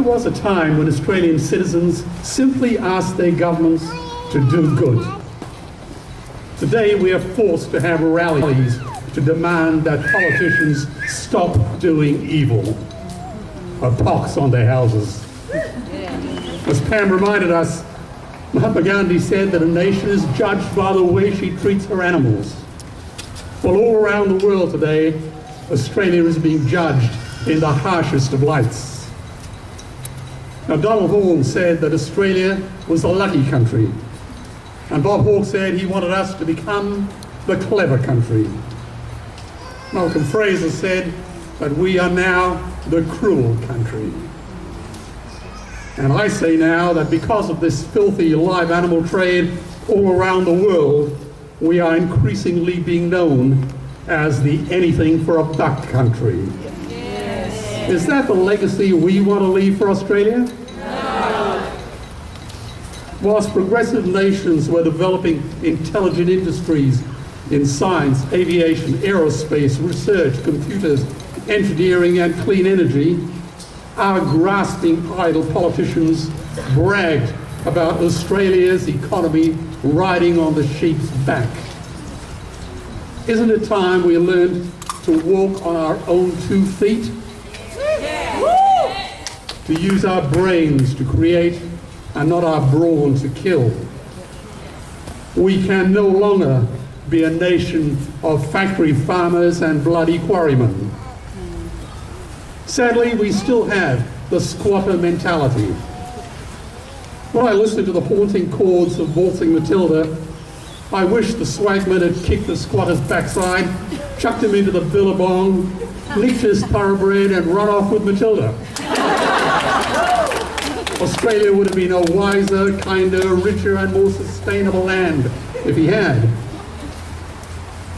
There was a time when Australian citizens simply asked their governments to do good. Today we are forced to have rallies to demand that politicians stop doing evil. A pox on their houses. As Pam reminded us, Mahatma Gandhi said that a nation is judged by the way she treats her animals. Well, all around the world today, Australia is being judged in the harshest of lights. Now, Donald Wollen said that Australia was a lucky country, and Bob Hawke said he wanted us to become the clever country. Malcolm Fraser said that we are now the cruel country. And I say now that because of this filthy live animal trade all around the world, we are increasingly being known as the anything for a buck country. Yes. Is that the legacy we want to leave for Australia? No. Whilst progressive nations were developing intelligent industries in science, aviation, aerospace, research, computers, engineering and clean energy, our grasping idle politicians bragged about Australia's economy riding on the sheep's back. Isn't it time we learned to walk on our own 2 feet? Yeah. To use our brains to create and not our brawn to kill. We can no longer be a nation of factory farmers and bloody quarrymen. Sadly, we still have the squatter mentality. When I listen to the haunting chords of Waltzing Matilda, I wish the swagman had kicked the squatter's backside, chucked him into the billabong, licked his thoroughbred and run off with Matilda. Australia would have been a wiser, kinder, richer and more sustainable land if he had.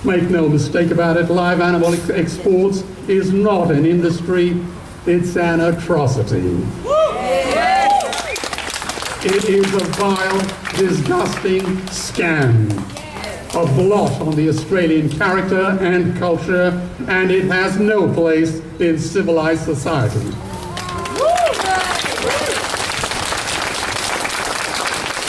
Make no mistake about it, live animal exports is not an industry, it's an atrocity. It is a vile, disgusting scam, a blot on the Australian character and culture, and it has no place in civilized society.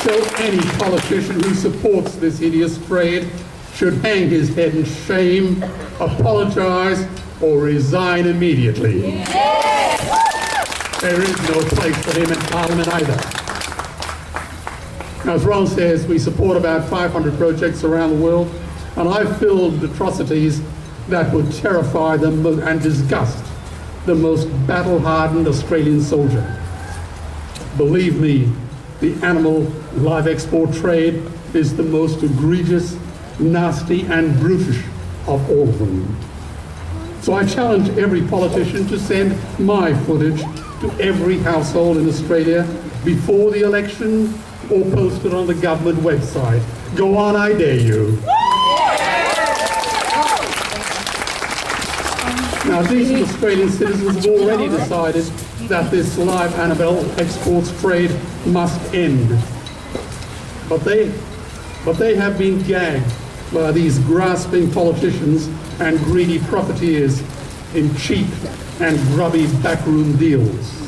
So any politician who supports this hideous trade should hang his head in shame, apologize, or resign immediately. There is no place for him in Parliament either. Now, as Ron says, we support about 500 projects around the world, and I've filled atrocities that would terrify them and disgust the most battle-hardened Australian soldier. Believe me, the animal live export trade is the most egregious, nasty and brutish of all of them. So I challenge every politician to send my footage to every household in Australia before the election or post it on the government website. Go on, I dare you. Now, decent Australian citizens have already decided that this live animal exports trade must end. But they have been gagged by these grasping politicians and greedy profiteers in cheap and grubby backroom deals.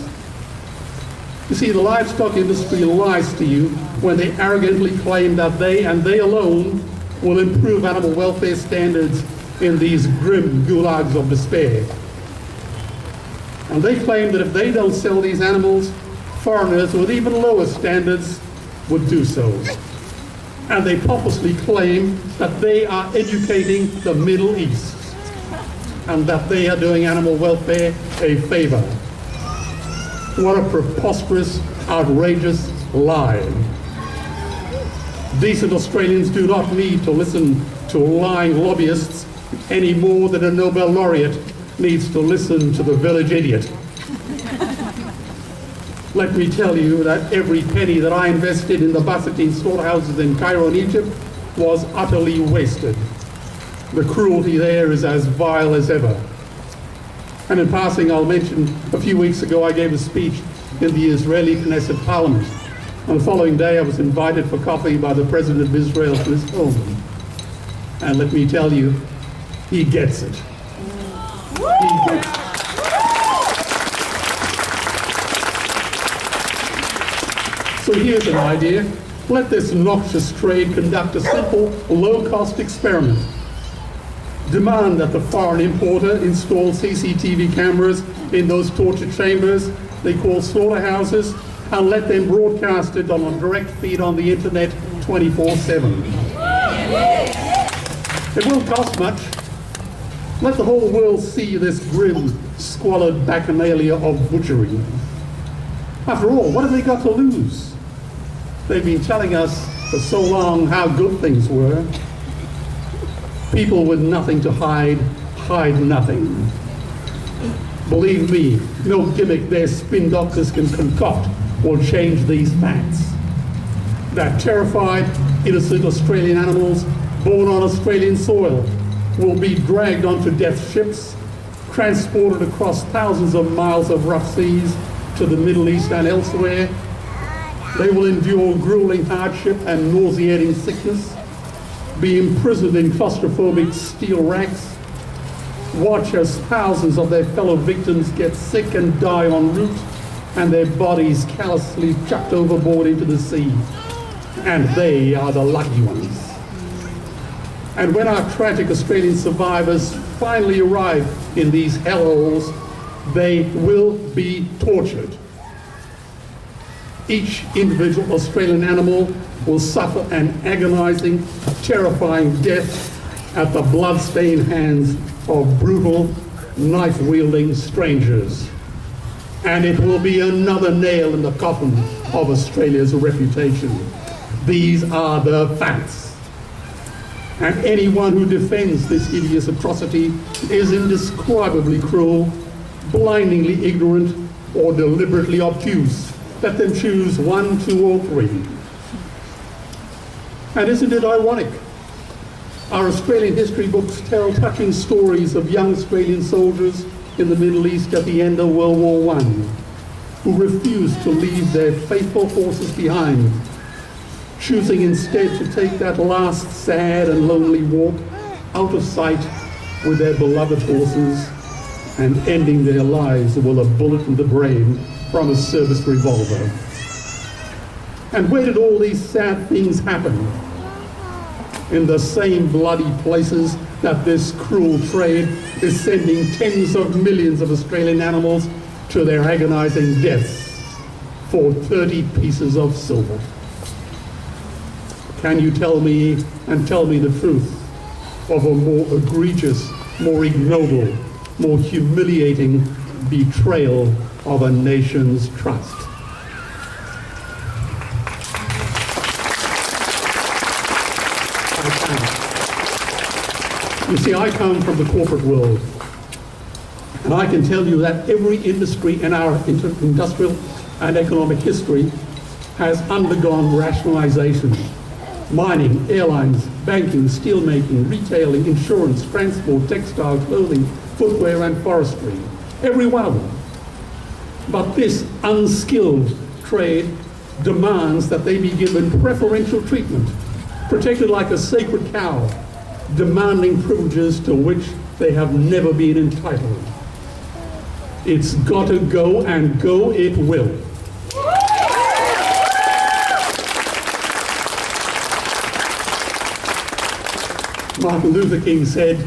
You see, the livestock industry lies to you when they arrogantly claim that they and they alone will improve animal welfare standards in these grim gulags of despair. And they claim that if they don't sell these animals, foreigners with even lower standards would do so. And they pompously claim that they are educating the Middle East and that they are doing animal welfare a favor. What a preposterous, outrageous lie. Decent Australians do not need to listen to lying lobbyists any more than a Nobel laureate needs to listen to the village idiot. Let me tell you that every penny that I invested in the Basatine slaughterhouses in Cairo and Egypt was utterly wasted. The cruelty there is as vile as ever. And in passing, I'll mention a few weeks ago I gave a speech in the Israeli Knesset Parliament. On the following day I was invited for coffee by the President of Israel to his home. And let me tell you, he gets it. He gets it. So here's an idea. Let this noxious trade conduct a simple, low-cost experiment. Demand that the foreign importer install CCTV cameras in those torture chambers they call slaughterhouses, and let them broadcast it on a direct feed on the internet 24/7. It won't cost much. Let the whole world see this grim, squalid bacchanalia of butchery. After all, what have they got to lose? They've been telling us for so long how good things were. People with nothing to hide, hide nothing. Believe me, no gimmick their spin doctors can concoct will change these facts. That terrified, innocent Australian animals born on Australian soil will be dragged onto death ships, transported across thousands of miles of rough seas to the Middle East and elsewhere. They will endure grueling hardship and nauseating sickness, be imprisoned in claustrophobic steel racks, watch as thousands of their fellow victims get sick and die en route, and their bodies callously chucked overboard into the sea. And they are the lucky ones. And when our tragic Australian survivors finally arrive in these hellholes, they will be tortured. Each individual Australian animal will suffer an agonizing, terrifying death at the blood-stained hands of brutal, knife-wielding strangers. And it will be another nail in the coffin of Australia's reputation. These are the facts. And anyone who defends this hideous atrocity is indescribably cruel, blindingly ignorant, or deliberately obtuse. Let them choose 1, 2, or 3. And isn't it ironic? Our Australian history books tell touching stories of young Australian soldiers in the Middle East at the end of World War I, who refused to leave their faithful horses behind, choosing instead to take that last sad and lonely walk out of sight with their beloved horses and ending their lives with a bullet in the brain from a service revolver. And where did all these sad things happen? In the same bloody places that this cruel trade is sending tens of millions of Australian animals to their agonizing deaths for 30 pieces of silver. Can you tell me, and tell me the truth, of a more egregious, more ignoble, more humiliating betrayal of a nation's trust? You see, I come from the corporate world, and I can tell you that every industry in our industrial and economic history has undergone rationalization. Mining, airlines, banking, steelmaking, retailing, insurance, transport, textile, clothing, footwear, and forestry. Every one of them. But this unskilled trade demands that they be given preferential treatment, protected like a sacred cow, demanding privileges to which they have never been entitled. It's got to go, and go it will. Martin Luther King said,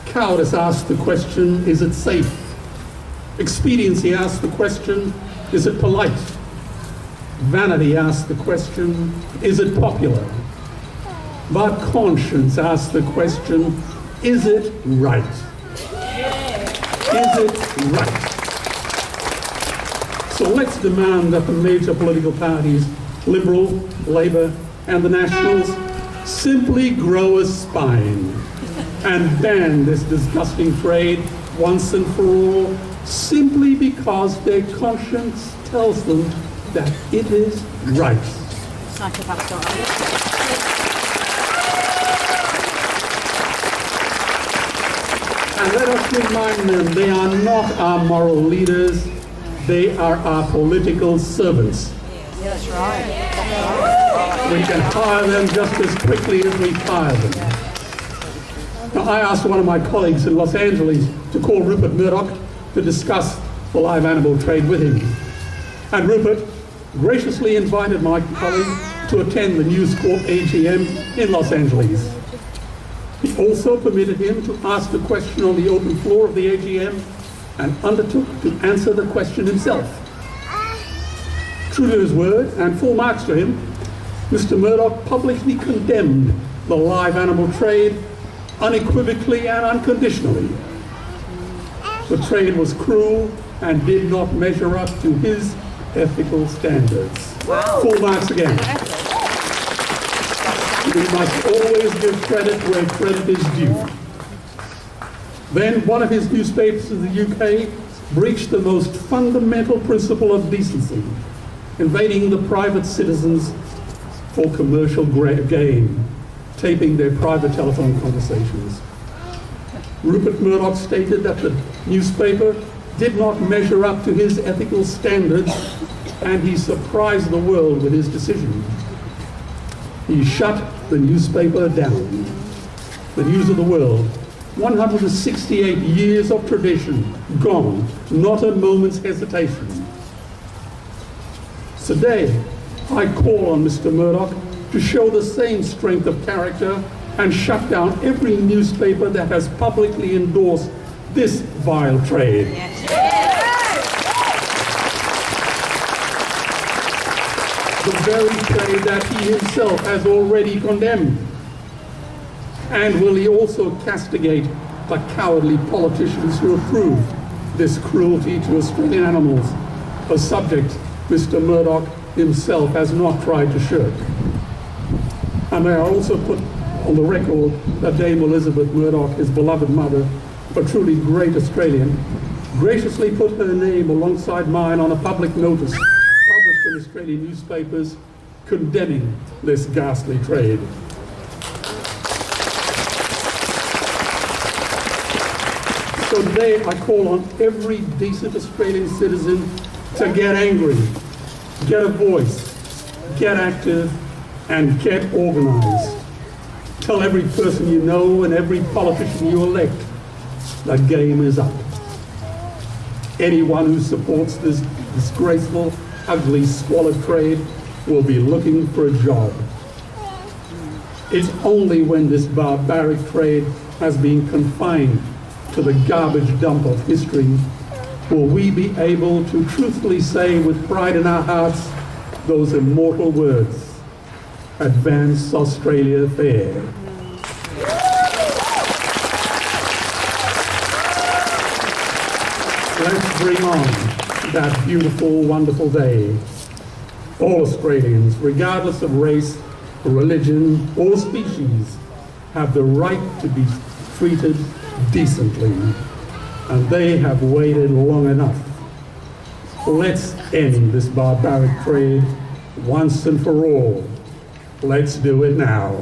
cowardice asks the question, is it safe? Expediency asks the question, is it polite? Vanity asks the question, is it popular? But conscience asks the question, is it right? Is it right? So let's demand that the major political parties, Liberal, Labour, and the Nationals, simply grow a spine and ban this disgusting trade once and for all, simply because their conscience tells them that it is right. And let us remind them, they are not our moral leaders, they are our political servants. That's right. We can fire them just as quickly as we fire them. Now, I asked one of my colleagues in Los Angeles to call Rupert Murdoch to discuss the live animal trade with him. And Rupert, graciously invited my colleague to attend the News Corp AGM in Los Angeles. He also permitted him to ask the question on the open floor of the AGM and undertook to answer the question himself. True to his word, and full marks to him, Mr. Murdoch publicly condemned the live animal trade unequivocally and unconditionally. The trade was cruel and did not measure up to his ethical standards. Wow. Full marks again. We must always give credit where credit is due. Then one of his newspapers in the UK breached the most fundamental principle of decency, invading the private citizens for commercial gain, taping their private telephone conversations. Rupert Murdoch stated that the newspaper did not measure up to his ethical standards, and he surprised the world with his decision. He shut the newspaper down. The News of the World, 168 years of tradition, gone, not a moment's hesitation. Today, I call on Mr. Murdoch to show the same strength of character and shut down every newspaper that has publicly endorsed this vile trade. The very trade that he himself has already condemned. And will he also castigate the cowardly politicians who approve this cruelty to Australian animals, a subject Mr. Murdoch himself has not tried to shirk? And may I also put on the record that Dame Elizabeth Murdoch, his beloved mother, a truly great Australian, graciously put her name alongside mine on a public notice published in Australian newspapers condemning this ghastly trade. So today I call on every decent Australian citizen to get angry, get a voice, get active, and get organised. Tell every person you know and every politician you elect that game is up. Anyone who supports this disgraceful, ugly, squalid trade will be looking for a job. It's only when this barbaric trade has been confined to the garbage dump of history will we be able to truthfully say with pride in our hearts those immortal words, "Advance Australia Fair." Let's bring on that beautiful, wonderful day. All Australians, regardless of race, religion, or species, have the right to be treated decently, and they have waited long enough. Let's end this barbaric trade once and for all. Let's do it now.